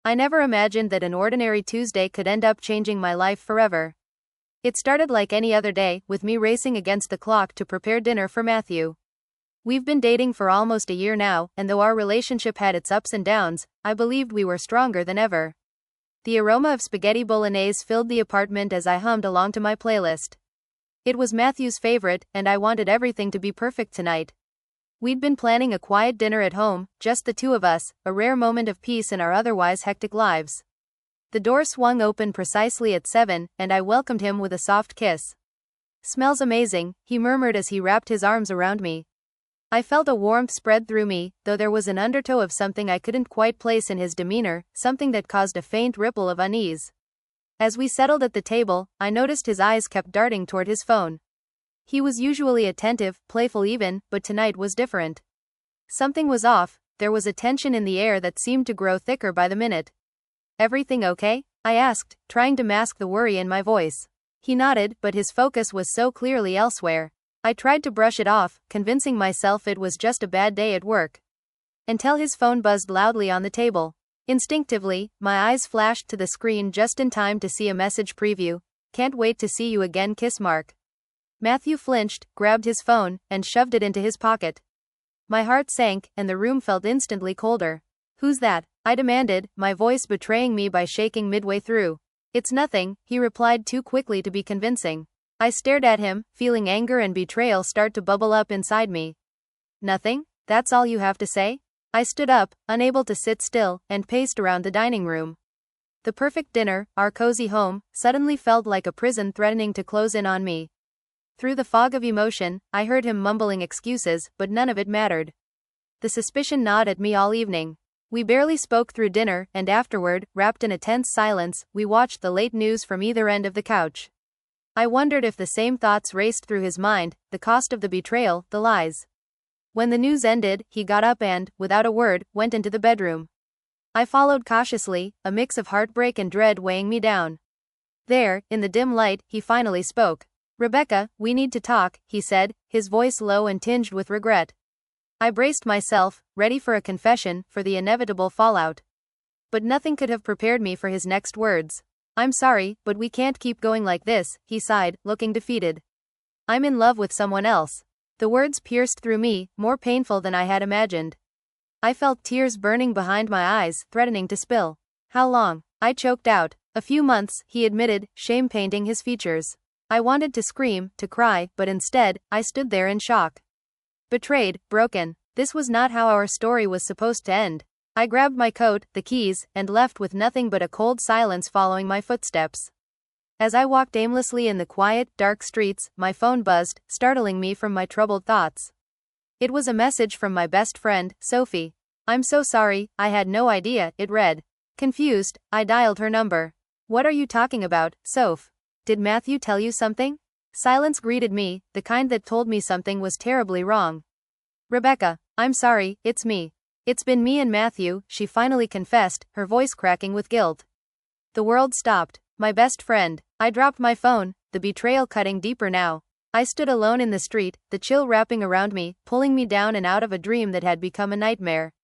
I never imagined that an ordinary Tuesday could end up changing my life forever. It started like any other day, with me racing against the clock to prepare dinner for Matthew. We've been dating for almost a year now, and though our relationship had its ups and downs, I believed we were stronger than ever. The aroma of spaghetti bolognese filled the apartment as I hummed along to my playlist. It was Matthew's favorite, and I wanted everything to be perfect tonight. We'd been planning a quiet dinner at home, just the two of us, a rare moment of peace in our otherwise hectic lives. The door swung open precisely at 7, and I welcomed him with a soft kiss. "Smells amazing," he murmured as he wrapped his arms around me. I felt a warmth spread through me, though there was an undertow of something I couldn't quite place in his demeanor, something that caused a faint ripple of unease. As we settled at the table, I noticed his eyes kept darting toward his phone. He was usually attentive, playful even, but tonight was different. Something was off, there was a tension in the air that seemed to grow thicker by the minute. "Everything okay?" I asked, trying to mask the worry in my voice. He nodded, but his focus was so clearly elsewhere. I tried to brush it off, convincing myself it was just a bad day at work. Until his phone buzzed loudly on the table. Instinctively, my eyes flashed to the screen just in time to see a message preview. "Can't wait to see you again, kiss mark." Matthew flinched, grabbed his phone, and shoved it into his pocket. My heart sank, and the room felt instantly colder. "Who's that?" I demanded, my voice betraying me by shaking midway through. "It's nothing," he replied too quickly to be convincing. I stared at him, feeling anger and betrayal start to bubble up inside me. "Nothing? That's all you have to say?" I stood up, unable to sit still, and paced around the dining room. The perfect dinner, our cozy home, suddenly felt like a prison threatening to close in on me. Through the fog of emotion, I heard him mumbling excuses, but none of it mattered. The suspicion gnawed at me all evening. We barely spoke through dinner, and afterward, wrapped in a tense silence, we watched the late news from either end of the couch. I wondered if the same thoughts raced through his mind, the cost of the betrayal, the lies. When the news ended, he got up and, without a word, went into the bedroom. I followed cautiously, a mix of heartbreak and dread weighing me down. There, in the dim light, he finally spoke. "Rebecca, we need to talk," he said, his voice low and tinged with regret. I braced myself, ready for a confession, for the inevitable fallout. But nothing could have prepared me for his next words. "I'm sorry, but we can't keep going like this," he sighed, looking defeated. "I'm in love with someone else." The words pierced through me, more painful than I had imagined. I felt tears burning behind my eyes, threatening to spill. "How long?" I choked out. "A few months," he admitted, shame painting his features. I wanted to scream, to cry, but instead, I stood there in shock. Betrayed, broken. This was not how our story was supposed to end. I grabbed my coat, the keys, and left with nothing but a cold silence following my footsteps. As I walked aimlessly in the quiet, dark streets, my phone buzzed, startling me from my troubled thoughts. It was a message from my best friend, Sophie. "I'm so sorry, I had no idea," it read. Confused, I dialed her number. "What are you talking about, Soph? Did Matthew tell you something?" Silence greeted me, the kind that told me something was terribly wrong. "Rebecca, I'm sorry, it's me. It's been me and Matthew," she finally confessed, her voice cracking with guilt. The world stopped. My best friend. I dropped my phone, the betrayal cutting deeper now. I stood alone in the street, the chill wrapping around me, pulling me down and out of a dream that had become a nightmare.